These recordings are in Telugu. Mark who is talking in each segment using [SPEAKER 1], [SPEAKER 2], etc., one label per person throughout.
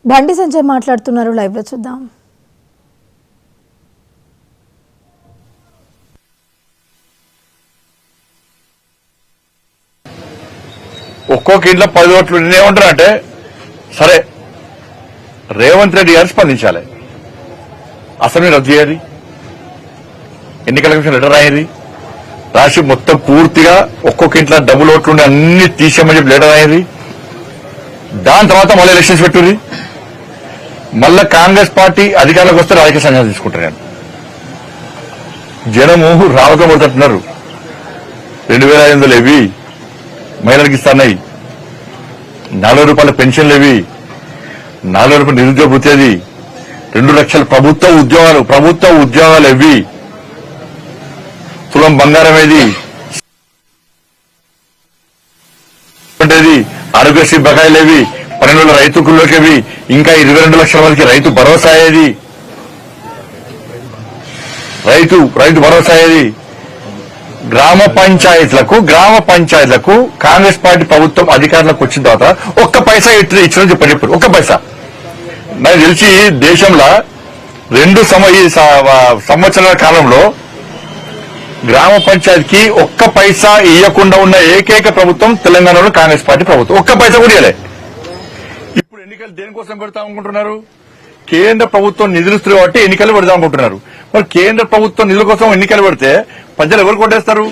[SPEAKER 1] బండి సంజయ్ మాట్లాడుతున్నారు, లైవ్ లో చూద్దాం.
[SPEAKER 2] ఒక్కొక్క ఇంట్లో 10 ఓట్లు నేనేమంటానంటే, సరే రేవంత్ రెడ్డి గారు స్పందించాలి, అసెంబ్లీ రద్దు చేయాలి, ఎన్నికల కమిషన్ లెటర్ రాయాలి, రాసి మొత్తం పూర్తిగా ఒక్కొక్క ఇంట్లో డబుల్ ఓట్లుండి అన్ని తీసేయమని చెప్పి లెటర్ రాయాలి. దాని తర్వాత మళ్ళీ ఎలక్షన్స్ పెట్టుర్రి. మళ్ళా కాంగ్రెస్ పార్టీ అధికారంలోకి వస్తే రాజకీయ సంఘాలు తీసుకుంటారు. నేను జనము రావతో పడుతున్నారు. 2500 ఇవి మహిళలకు ఇస్తున్నాయి, 40 రూపాయల పెన్షన్లు ఇవి, 40 రూపాయల నిరుద్యోగ వృత్తి, 2 లక్షల ప్రభుత్వ ఉద్యోగాలు ఇవి, తులం బంగారం ఏది, ఆరోగ్యశ్రీ బకాయిలేవి, 12 రైతు కుల్లోకేవి, ఇంకా 22 లక్షల మందికి రైతు భరోసా అయ్యేది, రైతు భరోసా అయ్యేది. గ్రామ పంచాయతీలకు కాంగ్రెస్ పార్టీ ప్రభుత్వం అధికారంలోకి వచ్చిన తర్వాత ఒక్క పైసా ఇచ్చిన చెప్పారు. ఒక్క పైసా నాకు తెలిసి దేశంలో 2 సంవత్సరాల కాలంలో గ్రామ పంచాయతీకి ఒక్క పైసా ఇవ్వకుండా ఉన్న ఏకైక ప్రభుత్వం తెలంగాణలో కాంగ్రెస్ పార్టీ ప్రభుత్వం. ఒక్క పైసా కూడా ఇవ్వలే. ఇప్పుడు ఎన్నికలు దేనికోసం పెడతాం అనుకుంటున్నారు? కేంద్ర ప్రభుత్వం నిధులు ఇస్తుంది కాబట్టి ఎన్నికలు పెడదాం అనుకుంటున్నారు. మరి కేంద్ర ప్రభుత్వం నిధుల కోసం ఎన్నికలు పెడితే ప్రజలు ఎవరికి ఓటేస్తారు?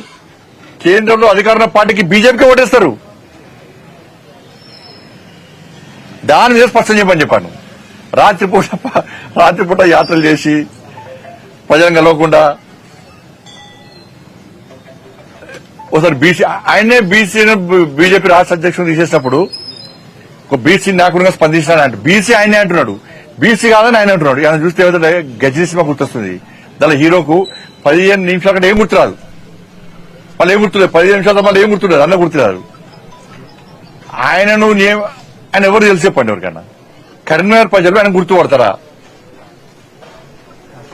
[SPEAKER 2] కేంద్రంలో అధికారంలో పార్టీకి బీజేపీకి ఓటేస్తారు. దాని మీద స్పష్టం చెప్పని చెప్పాను. రాత్రిపూట యాత్రలు చేసి ప్రజలను కలవకుండా ఒకసారి బీజేపీ రాష్ట్ర అధ్యక్షుడు తీసేసినప్పుడు ఒక బీసీ నాయకుడిగా స్పందించాడంటే బీసీ ఆయనే అంటున్నాడు, బీసీ కాదని ఆయన అంటున్నాడు. ఆయన చూస్తే ఏమంటే గజనీ సినిమా గుర్తొస్తుంది. దాని హీరోకు 15 నిమిషాల కంటే ఏం గుర్తురాదు, మళ్ళీ ఏం గుర్తులేదు, 15 నిమిషాల మళ్ళీ ఏం గుర్తులేదు, అన్న గుర్తురాదు. ఆయన ఎవరు తెలిసి చెప్పండి ఎవరికన్నా? కరీంనగర్ ప్రజలు ఆయన గుర్తుపడతారా?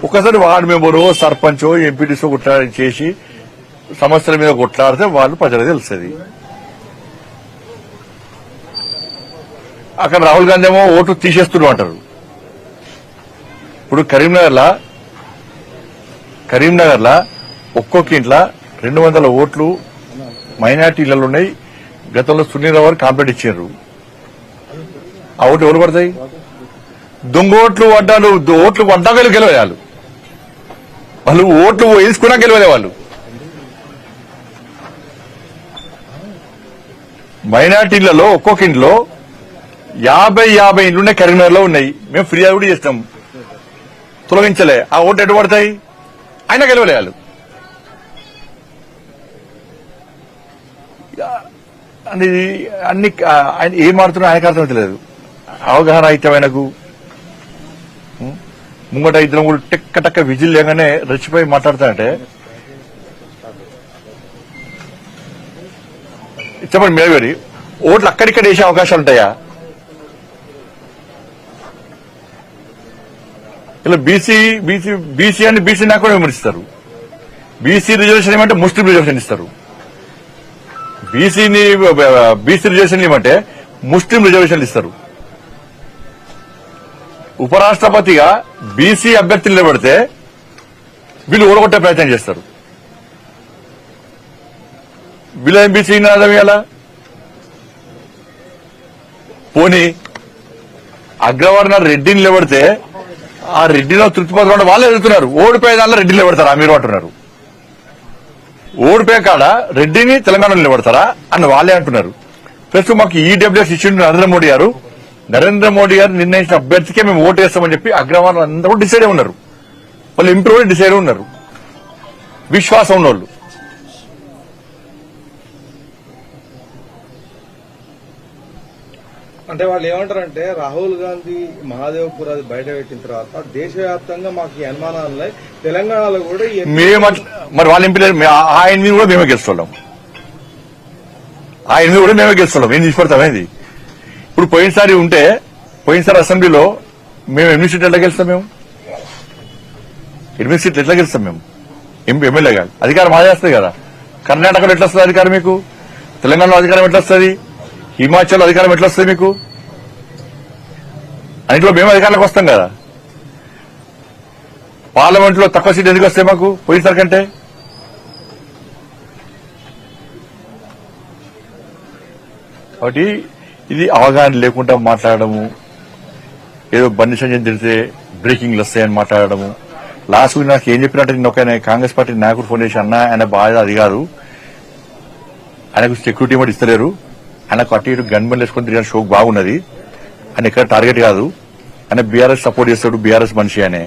[SPEAKER 2] ఒకసారి వార్డు మెంబరో సర్పంచో ఎంపీటీసో చేసి సమస్యల మీద కొట్లాడితే వాళ్ళు ప్రజలకు తెలుస్తుంది. అక్కడ రాహుల్ గాంధీ ఏమో ఓట్లు తీసేస్తున్నారు అంటారు. ఇప్పుడు కరీంనగర్ లా ఒక్కొక్క ఇంట్లో 200 ఓట్లు మైనార్టీ ఇళ్లలో ఉన్నాయి. గతంలో సునీల్ రావు కాంప్లైంట్ ఇచ్చారు. ఆ ఓట్లు ఎవరు పడతాయి? దొంగ ఓట్లు పడ్డాక గెలవేయాలి. వాళ్ళు ఓట్లు వేసుకున్నా గెలవలే. వాళ్ళు మైనార్టీలలో ఒక్కొక్క ఇంట్లో 50 ఇండ్లున్నాయి. కరీంనగర్ లో ఉన్నాయి. మేము ఫిర్యాదు కూడా చేస్తాం, తొలగించలే. ఆ ఓట్లు ఎటు పడతాయి? అయినా గెలవలేయాలి. అన్ని ఆయన ఏం ఆడుతున్నా ఆయనకు అర్థం తెలియదు. అవగాహన అయితే ఆయనకు ముంగట ఇద్దరం కూడా టెక్క విజిల్ లేగానే రెచ్చిపోయి మాట్లాడతానంటే చెప్పండి. మేవేరి ఓట్లు అక్కడిక్కడ వేసే అవకాశాలు ఉంటాయా? ఇలా బీసీ అని బీసీ నాకు కూడా విమర్శిస్తారు. బీసీ రిజర్వేషన్ ఏమంటే ముస్లిం రిజర్వేషన్ ఇస్తారు. బీసీ రిజర్వేషన్ ఏమంటే ముస్లిం రిజర్వేషన్లు ఇస్తారు. ఉపరాష్ట్రపతిగా బీసీ అభ్యర్థులు నిలబడితే వీళ్ళు ఓడగొట్టే ప్రయత్నం చేస్తారు. వీళ్ళ బీసీ నినాదం ఇవ్వాలా? పోనీ అగ్రవర్ణ రెడ్డిని నిలబడితే ఆ రెడ్డిలో తృప్తిపత్రం వాళ్ళే ఎదుగుతున్నారు. ఓడిపోయే దానిలో రెడ్డిని నిలబడతారా మీరు అంటున్నారు. ఓడిపోయే కాడ రెడ్డిని తెలంగాణలో నిలబడతారా అని వాళ్ళే అంటున్నారు. ప్రస్తుతం మాకు ఈడబ్ల్యూఎస్ ఇచ్చిండు నరేంద్ర మోడీ గారు నిర్ణయించిన అభ్యర్థికే మేము ఓటు వేస్తామని చెప్పి అగ్రవర్ణ అందరూ డిసైడ్ ఉన్నారు. వాళ్ళు ఇంప్రూవ్ డిసైడ్ ఉన్నారు, విశ్వాసం ఉన్నోళ్ళు.
[SPEAKER 3] అంటే వాళ్ళు ఏమంటారంటే రాహుల్ గాంధీ మహాదేవ్పూర్ అది బయట పెట్టిన తర్వాత దేశవ్యాప్తంగా మాకు ఈ అనుమానాలు ఉన్నాయి, తెలంగాణలో కూడా
[SPEAKER 2] మరి వాళ్ళ ఎంపీ ఆయన మీద కూడా మేమే గెలుస్తున్నాం. ఏం తీసుకొడతామేది? ఇప్పుడు పోయినసారి అసెంబ్లీలో మేము 8 సీట్లు ఎట్లా గెలుస్తాం? 8 సీట్లు ఎట్లా గెలుస్తాం మేము? ఎమ్మెల్యే కాదు, అధికారం మాదే వస్తుంది కదా. కర్ణాటకలో ఎట్లా వస్తుంది అధికారం మీకు? తెలంగాణలో అధికారం ఎట్లా వస్తుంది? హిమాచల్ అధికారం ఎట్లా వస్తుంది మీకు? అన్నింటిలో మేము అధికారులకు వస్తాం కదా. పార్లమెంట్ లో తక్కువ సీట్లు ఎందుకు వస్తాయి మాకు పోయినసారి కంటే? కాబట్టి ఇది అవగాహన లేకుండా మాట్లాడము, ఏదో బండి సంజయ్ తెలిస్తే బ్రేకింగ్లు వస్తాయని మాట్లాడము. లాస్ట్ వీక్ నాకు ఏం చెప్పినట్టు నేను ఒక కాంగ్రెస్ పార్టీ నాయకుడు ఫోన్ చేసి, అన్న ఆయన బాగా అది కాదు, ఆయనకు సెక్యూరిటీ కూడా ఇస్తలేరు, ఆయనకు అటు ఇటు గన్మెన్ వేసుకొని తిరిగిన షోక్ బాగున్నది, ఆయన ఎక్కడ టార్గెట్ కాదు, ఆయన బీఆర్ఎస్ సపోర్ట్ చేస్తాడు, బీఆర్ఎస్ మనిషి అనే.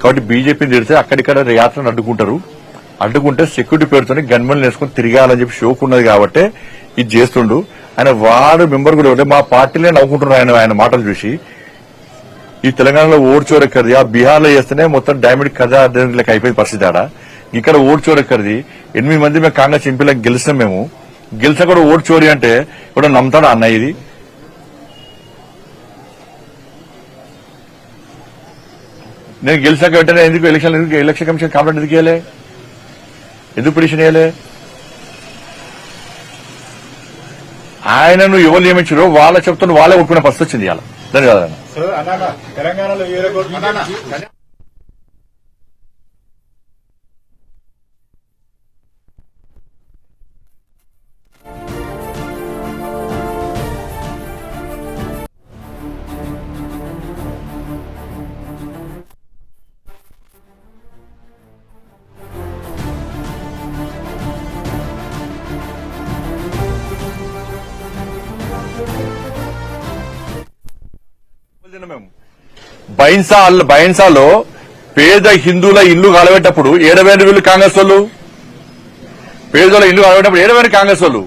[SPEAKER 2] కాబట్టి బీజేపీని తిడితే అక్కడిక్కడ యాత్రను అడ్డుకుంటారు, అడ్డుకుంటే సెక్యూరిటీ పేరుతోనే గన్మెన్ వేసుకొని తిరగాలని చెప్పి షోక్ ఉన్నది కాబట్టి ఇది చేస్తుండు. ఆయన వార్డు మెంబర్ కూడా ఉంటే మా పార్టీలే నవ్వుకుంటున్నారు ఆయన మాటలు చూసి. ఈ తెలంగాణలో ఓటు చోరెక్కడిది, ఆ బీహార్ లో చేస్తేనే మొత్తం డైమండ్ కథ అయిపోయిన పరిస్థితి ఆడ. ఇక్కడ ఓటు చోరెక్కడిది, 8 మంది మేము కాంగ్రెస్ ఎంపీలకు గెలిచినాం, మేము గెలిచా కూడా ఓటు చోరీ అంటే ఇప్పుడు నమ్ముతాడా అన్న? ఇది నేను గెలిచాక వెంటనే ఎందుకు ఎలక్షన్ కమిషన్ కంప్లైంట్ ఎందుకు ఇవ్వలే, ఎందుకు పిటిషన్ ఇవ్వలే? ఆయనను ఎవరు నియమించారో వాళ్ళ చెప్తున్న వాళ్ళే ఒప్పుకునే పరిస్థితి వచ్చింది ఇవాళ. ధన్యవాదాలు.
[SPEAKER 3] తెలంగాణలో
[SPEAKER 2] మేము బైన్సాలో పేద హిందువుల ఇల్లు కాలబెట్టప్పుడు ఏడవేరు వీళ్ళు కాంగ్రెస్ వాళ్ళు, పేదల ఇల్లు కాలబెట్టప్పుడు ఏడవేరు కాంగ్రెస్ వాళ్ళు.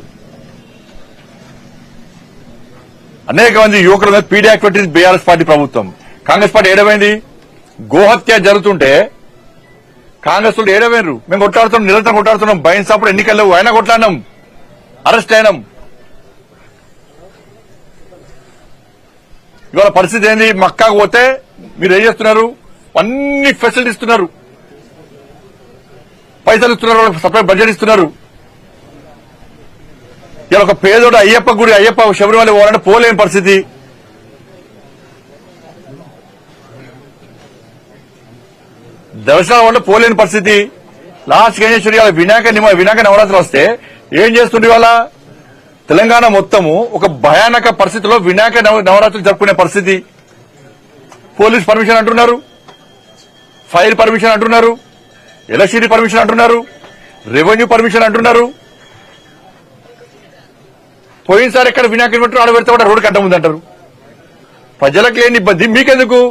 [SPEAKER 2] అనేక మంది యువకుల మీద పీడీ యాక్ట్ పెట్టింది బీఆర్ఎస్ పార్టీ ప్రభుత్వం. కాంగ్రెస్ పార్టీ ఏడమైంది? గోహత్య జరుగుతుంటే కాంగ్రెస్ వాళ్ళు ఏడవేరు. మేము కొట్లాడుతున్నాం, నిరంతరం కొట్లాడుతున్నాం. బైన్సాప్పుడు ఎన్నికల్లో అయినా కొట్లాడినాం, అరెస్ట్ అయినాం. ఇవాళ పరిస్థితి ఏంది? మక్కాకు పోతే మీరు ఏం చేస్తున్నారు? అన్ని ఫెసిలిటీ ఇస్తున్నారు, పైసలు ఇస్తున్నారు, వాళ్ళకి సపరేట్ బడ్జెట్ ఇస్తున్నారు. ఇలా ఒక పేదోడు అయ్యప్ప గుడి, అయ్యప్ప శబరిమల పోవాలంటే పోలేని పరిస్థితి. దర్శనం వల్ల పోలేని పరిస్థితి. లాస్ట్ ఏం చేస్తారు? వినాయక నవరాత్రులు వస్తే ఏం చేస్తుంది? ఇవాళ తెలంగాణ మొత్తము ఒక భయానక పరిస్థితిలో వినాయక నవరాత్రులు జరుపుకునే పరిస్థితి. పోలీస్ పర్మిషన్ అంటున్నారు, ఫైర్ పర్మిషన్ అంటున్నారు, ఎలక్ట్రిసిటీ పర్మిషన్ అంటున్నారు, రెవెన్యూ పర్మిషన్ అంటున్నారు. పోయినసారి ఎక్కడ వినాయక పెట్టారు ఆడ పెడితే కూడా రోడ్డు అడ్డం ఉందంటారు. ప్రజలకు లేని ఇబ్బంది మీకెందుకు?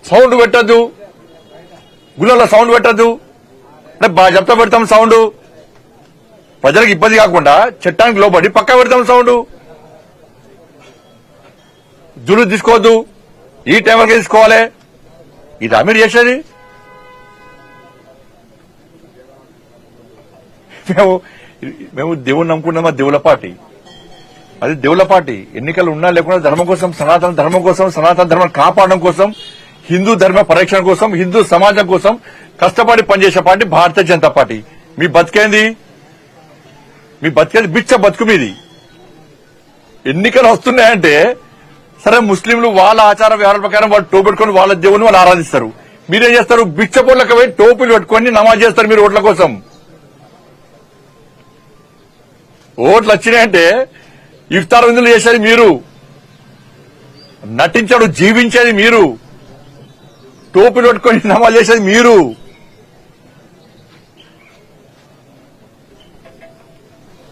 [SPEAKER 2] సౌండ్ పెట్టద్దు, గుళ్ళలో సౌండ్ పెట్టద్దు అంటే బాగా చెప్తా పెడతాం సౌండ్. ప్రజలకు ఇబ్బంది కాకుండా చట్టానికి లోబడి పక్కా పెడతాం సౌండ్. జులు తీసుకోవద్దు, ఈ టైం వరకు తీసుకోవాలి. ఇది మీరు చేసేది. మేము దేవుని నమ్ముకున్నామా? దేవుల పార్టీ అది, దేవుల పార్టీ. ఎన్నికలు ఉన్నా లేకుండా ధర్మం కోసం, సనాతన ధర్మం కోసం, సనాతన ధర్మం కాపాడడం కోసం, హిందూ ధర్మ పరిరక్షణ కోసం, హిందూ సమాజం కోసం కష్టపడి పనిచేసే పార్టీ భారతీయ జనతా పార్టీ. మీ బతికేంది? మీ బతికేది బిచ్చ బతుకు మీది. ఎన్నికలు వస్తున్నాయంటే సరే, ముస్లింలు వాళ్ళ ఆచార వ్యవహారాల ప్రకారం వాళ్ళు టోపు పెట్టుకుని వాళ్ళ దేవుని వాళ్ళు ఆరాధిస్తారు. మీరేం చేస్తారు? బిచ్చ పొట్లకు పోయి టోపులు పెట్టుకుని నమాజ్ చేస్తారు మీరు ఓట్ల కోసం. ఓట్లు వచ్చినాయంటే ఇఫ్తార్ విందులు చేసేది మీరు, నటించాడు జీవించేది మీరు, టోపులు పెట్టుకుని నమాజ్ చేసేది మీరు.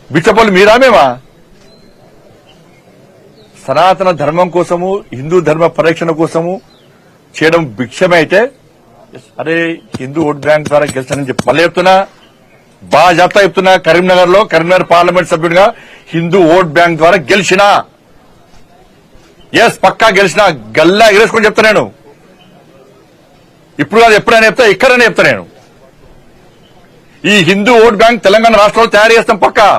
[SPEAKER 2] బిచ్చపల్లి మీరా మేమా? సనాతన ధర్మం కోసము, హిందూ ధర్మ పరిరక్షణ కోసము చేయడం భిక్షమే అయితే, అరే హిందూ ఓట్ బ్యాంక్ ద్వారా గెలిచానని చెప్పి మళ్ళీ చెప్తున్నా, బాగా చెప్తున్నా. కరీంనగర్ పార్లమెంట్ సభ్యుడిగా హిందూ ఓట్ బ్యాంక్ ద్వారా గెలిచినా, ఎస్ పక్కా గెలిచినా, గల్లా ఎగరేసుకొని చెప్తా నేను. ఇప్పుడు కాదు, ఎప్పుడైనా చెప్తా, ఇక్కడైనా చెప్తా నేను. ఈ హిందూ ఓట్ బ్యాంక్ తెలంగాణ రాష్ట్రంలో తయారు చేస్తాం, పక్కా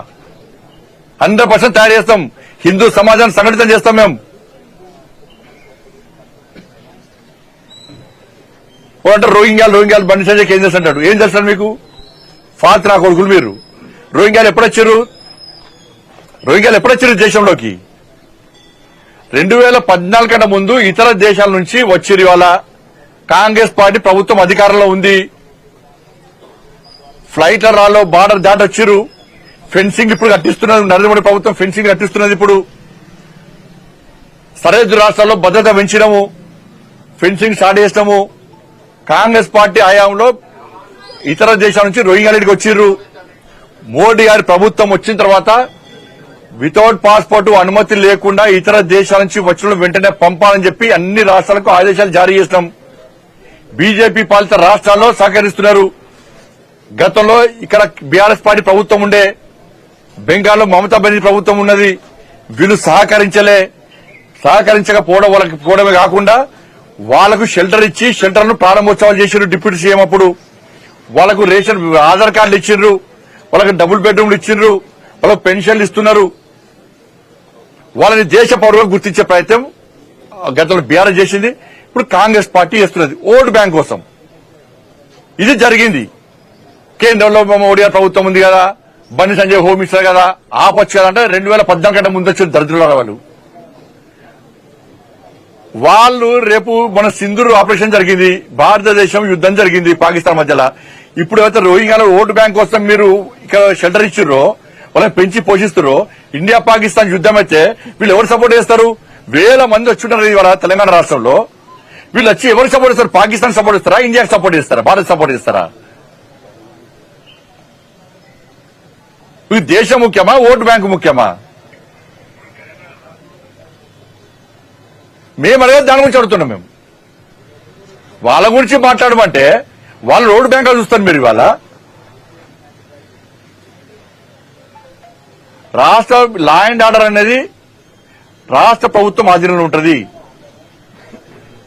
[SPEAKER 2] 100% తయారు చేస్తాం. హిందూ సమాజాన్ని సంఘటితం చేస్తాం మేము. అంటే రోహింగ్యాలు బండి సంజయ్ ఏం చేస్తుంటాడు? ఏం చేస్తాడు మీకు? ఫాత్రా కొడుకులు మీరు. రోహింగ్యాలు ఎప్పుడొచ్చారు దేశంలోకి? 2014 కన్నా ముందు ఇతర దేశాల నుంచి వచ్చిరు. ఇవాళ కాంగ్రెస్ పార్టీ ప్రభుత్వం అధికారంలో ఉంది. ఫ్లైట్ల రాలో బార్డర్ దాటి వచ్చిరు. ఫెన్సింగ్ ఇప్పుడు కట్టిస్తున్నది నరేంద్ర మోడీ ప్రభుత్వం, ఫెన్సింగ్ కట్టిస్తున్నది. ఇప్పుడు సరిహద్దు రాష్ట్రాల్లో భద్రత పెంచినము, ఫెన్సింగ్ స్టార్ట్ చేసినాము. కాంగ్రెస్ పార్టీ హయాంలో ఇతర దేశాల నుంచి రోహింగ్యాలకి వచ్చిర్రు. మోడీ గారి ప్రభుత్వం వచ్చిన తర్వాత వితౌట్ పాస్పోర్ట్ అనుమతి లేకుండా ఇతర దేశాల నుంచి వచ్చిన వెంటనే పంపాలని చెప్పి అన్ని రాష్ట్రాలకు ఆదేశాలు జారీ చేసినాం. బీజేపీ పాలిత రాష్ట్రాల్లో సహకరిస్తున్నారు. గతంలో ఇక్కడ బీఆర్ఎస్ పార్టీ ప్రభుత్వం ఉండే, బెంగాల్లో మమతా బెనర్జీ ప్రభుత్వం ఉన్నది. వీళ్ళు సహకరించకపోవడమే కాకుండా వాళ్లకు షెల్టర్ ఇచ్చి షెల్టర్ను ప్రారంభోత్సవాలు చేశారు. డిప్యూటీ సీఎం అప్పుడు వాళ్లకు రేషన్ ఆధార్ కార్డులు ఇచ్చిండ్రు, వాళ్ళకి డబుల్ బెడ్రూమ్లు ఇచ్చిండ్రు, వాళ్ళకు పెన్షన్లు ఇస్తున్నారు. వాళ్ళని దేశ పౌరులుగా గుర్తించే ప్రయత్నం గతంలో బీఆర్ఎస్ చేసింది, ఇప్పుడు కాంగ్రెస్ పార్టీ చేస్తున్నది ఓటు బ్యాంక్ కోసం. ఇది జరిగింది. కేంద్రంలో మోడీ గారి ప్రభుత్వం ఉంది కదా, బండి సంజయ్ హోమ్ మినిస్టర్ కదా, ఆపొచ్చు కదా అంటే 2014 కంటే ముందు వచ్చిన దరిద్రులు వాళ్ళు రేపు మన సింధూర్ ఆపరేషన్ జరిగింది, భారతదేశం యుద్దం జరిగింది పాకిస్తాన్ మధ్యలో. ఇప్పుడు అయితే రోహింగ్యాలో ఓటు బ్యాంక్ కోసం మీరు ఇక్కడ షెల్టర్ ఇచ్చిర్రో, వాళ్ళని పెంచి పోషిస్తారో, ఇండియా పాకిస్తాన్ యుద్దం అయితే వీళ్ళు ఎవరు సపోర్ట్ చేస్తారు? వేల మంది వచ్చుంటారు ఇవాళ తెలంగాణ రాష్ట్రంలో. వీళ్ళు వచ్చి ఎవరు సపోర్ట్ చేస్తారు? పాకిస్తాన్ సపోర్ట్ చేస్తారా, ఇండియాకి సపోర్ట్ చేస్తారా, భారత్ సపోర్ట్ చేస్తారా? ఇది దేశం ముఖ్యమా, ఓటు బ్యాంకు ముఖ్యమా? మేము అడిగేది దాని గురించి అడుగుతున్నాం. మేము వాళ్ళ గురించి మాట్లాడమంటే వాళ్ళు రోడ్డు బ్యాంకులు చూస్తారు. మీరు ఇవాళ రాష్ట్ర లా అండ్ ఆర్డర్ అనేది రాష్ట్ర ప్రభుత్వం ఆధీనంలో ఉంటుంది.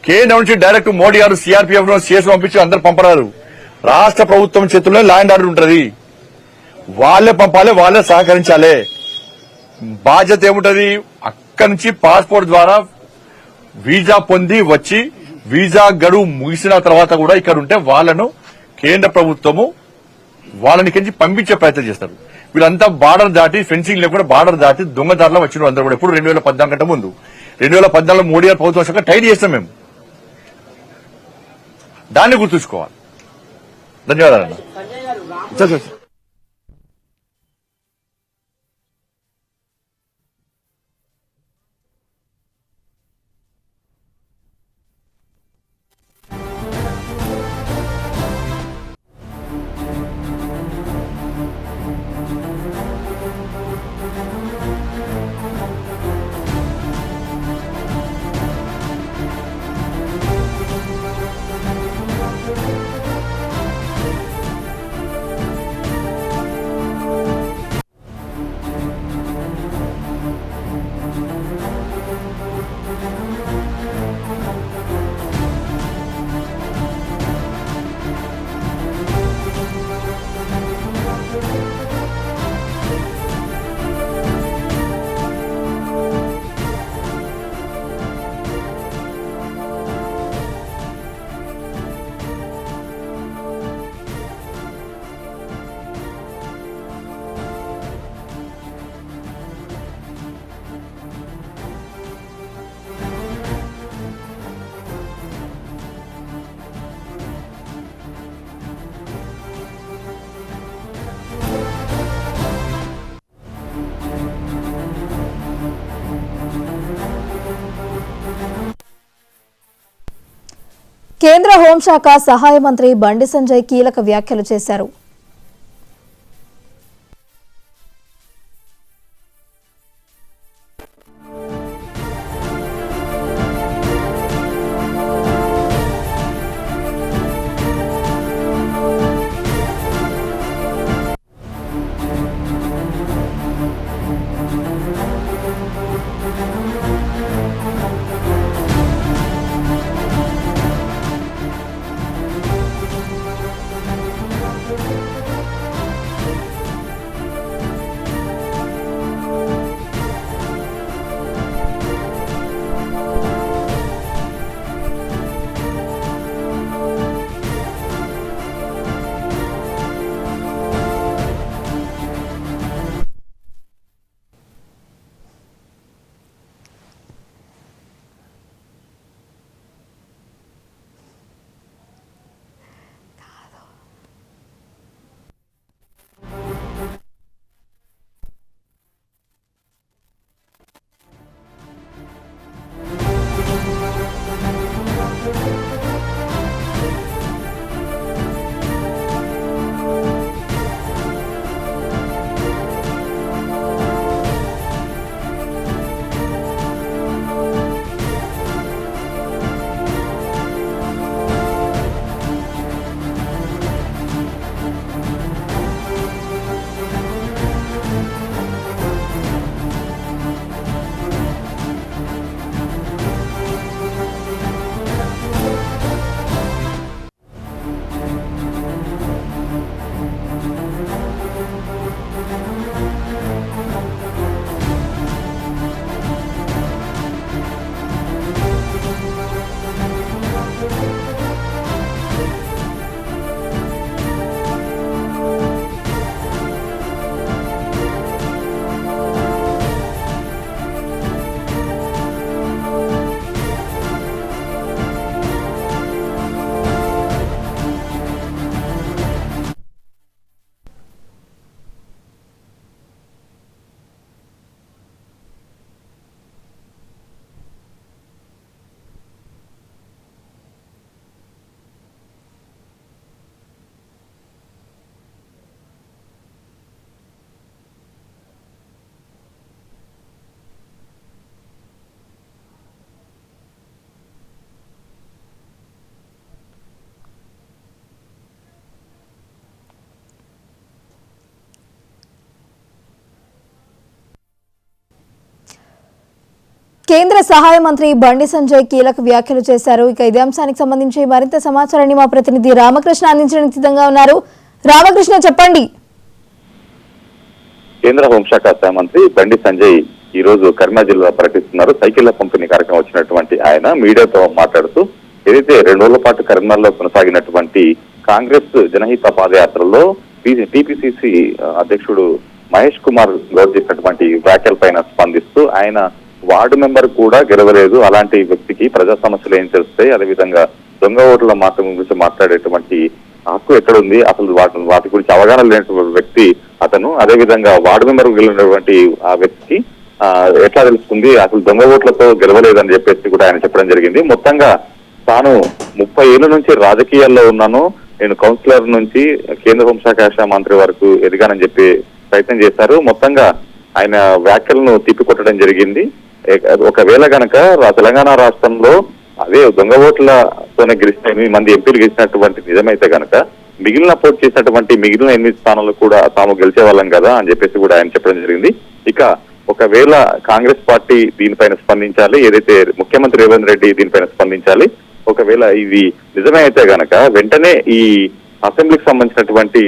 [SPEAKER 2] కేంద్రం నుంచి డైరెక్ట్ మోడీ గారు సిఆర్పీఎఫ్ సిఎస్ పంపించి అందరు పంపరారు. రాష్ట్ర ప్రభుత్వం చేతుల్లో లా అండ్ ఆర్డర్ ఉంటుంది. వాళ్లే పంపాలి, వాళ్లే సహకరించాలి. బాధ్యత ఏముంటది? అక్కడి నుంచి పాస్పోర్ట్ ద్వారా వీసా పొంది వచ్చి వీసా గడువు ముగిసిన తర్వాత కూడా ఇక్కడ ఉంటే వాళ్లను కేంద్ర ప్రభుత్వము వాళ్ళని కించి పంపించే ప్రయత్నం చేస్తారు. వీళ్ళంతా బార్డర్ దాటి, ఫెన్సింగ్ లేకుండా బార్డర్ దాటి దొంగదారులో వచ్చిన అందరూ కూడా. ఇప్పుడు 2014 కంటే ముందు 2014 మోడీ గారు ప్రభుత్వం వచ్చాక టైట్ చేస్తాం మేము. దాన్ని గుర్తుంచుకోవాలి. ధన్యవాదాలు.
[SPEAKER 1] కేంద్ర హోంశాఖ సహాయ మంత్రి బండి సంజయ్ కీలక వ్యాఖ్యలు చేశారు. కేంద్ర సహాయ మంత్రి బండి సంజయ్ కీలక వ్యాఖ్యలు చేశారు. ఇక ఇదే అంశానికి సంబంధించి మరింత సమాచారాన్ని మా ప్రతినిధి రామకృష్ణ అందించడానికి సిద్ధంగా ఉన్నారు. రామకృష్ణ, చెప్పండి.
[SPEAKER 4] కేంద్ర హోంశాఖ సహాయ మంత్రి బండి సంజయ్ ఈ రోజు కరీంనగర్ జిల్లాలో పర్యటిస్తున్నారు. సైకిళ్ల పంపిణీ కార్యక్రమం వచ్చినటువంటి ఆయన మీడియాతో మాట్లాడుతూ ఏదైతే 2 రోజుల పాటు కరీంనగర్లో కొనసాగినటువంటి కాంగ్రెస్ జనహిత పాదయాత్రలో టీపీసీసీ అధ్యక్షుడు మహేష్ కుమార్ గౌడ్ చేసినటువంటి వ్యాఖ్యలపైన స్పందిస్తూ ఆయన వార్డు మెంబర్ కూడా గెలవలేదు, అలాంటి వ్యక్తికి ప్రజా సమస్యలు ఏం తెలుస్తాయి, అదేవిధంగా దొంగ ఓట్ల మార్గం గురించి మాట్లాడేటువంటి హక్కు ఎక్కడుంది, అసలు వాటి గురించి అవగాహన లేనటువంటి వ్యక్తి అతను, అదేవిధంగా వార్డు మెంబర్ గెలిచినటువంటి ఆ వ్యక్తికి ఎట్లా తెలుస్తుంది, అసలు దొంగ ఓట్లతో గెలవలేదని చెప్పేసి కూడా ఆయన చెప్పడం జరిగింది. మొత్తంగా తాను 30 ఏళ్ల నుంచి రాజకీయాల్లో ఉన్నాను, నేను కౌన్సిలర్ నుంచి కేంద్ర హోంశాఖ మంత్రి వరకు ఎదిగానని చెప్పి ప్రయత్నం చేశారు. మొత్తంగా ఆయన వ్యాఖ్యలను తిప్పికొట్టడం జరిగింది. ఒకవేళ గనక తెలంగాణ రాష్ట్రంలో అదే దొంగ ఓట్లతోనే గెలిచిన 8 మంది ఎంపీలు గెలిచినటువంటి నిజమైతే గనక మిగిలిన పోటీ చేసినటువంటి మిగిలిన 8 స్థానాలు కూడా తాము గెలిచే వాళ్ళం కదా అని చెప్పేసి కూడా ఆయన చెప్పడం జరిగింది. ఇక ఒకవేళ కాంగ్రెస్ పార్టీ దీనిపైన స్పందించాలి, ఏదైతే ముఖ్యమంత్రి రేవంత్ రెడ్డి దీనిపైన స్పందించాలి, ఒకవేళ ఇది నిజమే అయితే గనక వెంటనే ఈ అసెంబ్లీకి సంబంధించినటువంటి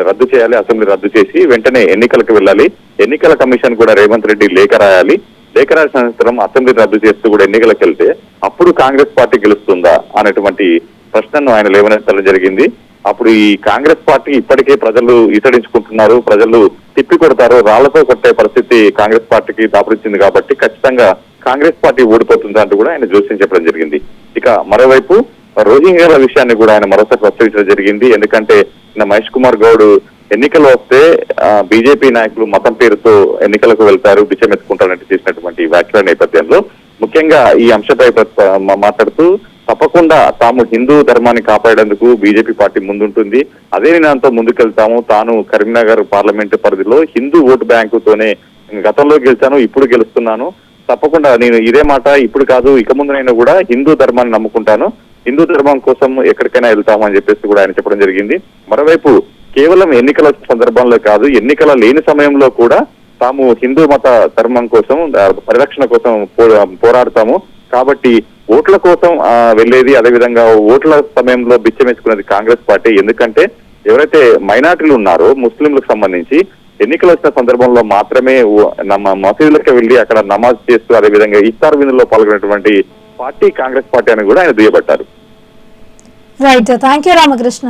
[SPEAKER 4] రద్దు చేయాలి, అసెంబ్లీ రద్దు చేసి వెంటనే ఎన్నికలకు వెళ్ళాలి, ఎన్నికల కమిషన్ కూడా రేవంత్ రెడ్డి లేఖ రాయాలి, లేఖ రాసిన అనంతరం అసెంబ్లీ రద్దు చేస్తూ కూడా ఎన్నికలకు వెళ్తే అప్పుడు కాంగ్రెస్ పార్టీ గెలుస్తుందా అనేటువంటి ప్రశ్నను ఆయన లేవనెత్తడం జరిగింది. అప్పుడు ఈ కాంగ్రెస్ పార్టీ ఇప్పటికే ప్రజలు ఈసడించుకుంటున్నారు, ప్రజలు తిప్పి కొడతారు, రాళ్లతో కొట్టే పరిస్థితి కాంగ్రెస్ పార్టీకి దాపురించింది కాబట్టి ఖచ్చితంగా కాంగ్రెస్ పార్టీ ఓడిపోతుంది అంటూ కూడా ఆయన జోస్యం చెప్పడం జరిగింది. ఇక మరోవైపు రోహింగ్యాల విషయాన్ని కూడా ఆయన మరోసారి ప్రస్తావించడం జరిగింది. ఎందుకంటే మహేష్ కుమార్ గౌడ్ ఎన్నికలు వస్తే బీజేపీ నాయకులు మతం పేరుతో ఎన్నికలకు వెళ్తారు, బిచ్చమెత్తుకుంటారంటే చేసినటువంటి వ్యాఖ్యల నేపథ్యంలో ముఖ్యంగా ఈ అంశంపై మాట్లాడుతూ తప్పకుండా తాము హిందూ ధర్మాన్ని కాపాడేందుకు బీజేపీ పార్టీ ముందుంటుంది, అదే నినాదంతో ముందుకెళ్తాము, తాను కరీంనగర్ పార్లమెంటు పరిధిలో హిందూ ఓటు బ్యాంకుతోనే గతంలో గెలిచాను, ఇప్పుడు గెలుస్తున్నాను, తప్పకుండా నేను ఇదే మాట ఇప్పుడు కాదు ఇక ముందునైనా కూడా హిందూ ధర్మాన్ని నమ్ముకుంటాను, హిందూ ధర్మం కోసం ఎక్కడికైనా వెళ్తాము అని చెప్పేసి కూడా ఆయన చెప్పడం జరిగింది. మరోవైపు కేవలం ఎన్నికల సందర్భంలో కాదు, ఎన్నికల లేని సమయంలో కూడా తాము హిందూ మత ధర్మం కోసం పరిరక్షణ కోసం పోరాడతాము, కాబట్టి ఓట్ల కోసం వెళ్లేది, అదేవిధంగా ఓట్ల సమయంలో బిచ్చమెచ్చుకున్నది కాంగ్రెస్ పార్టీ. ఎందుకంటే ఎవరైతే మైనార్టీలు ఉన్నారో ముస్లింలకు సంబంధించి ఎన్నికలు వచ్చిన సందర్భంలో మాత్రమే మసీదులకు వెళ్లి అక్కడ నమాజ్ చేస్తూ అదేవిధంగా ఇఫ్తార్ విందులో పాల్గొనేటువంటి పార్టీ కాంగ్రెస్ పార్టీ అని కూడా ఆయన దుయ్యబట్టారు.
[SPEAKER 1] Right, thank you Ramakrishna.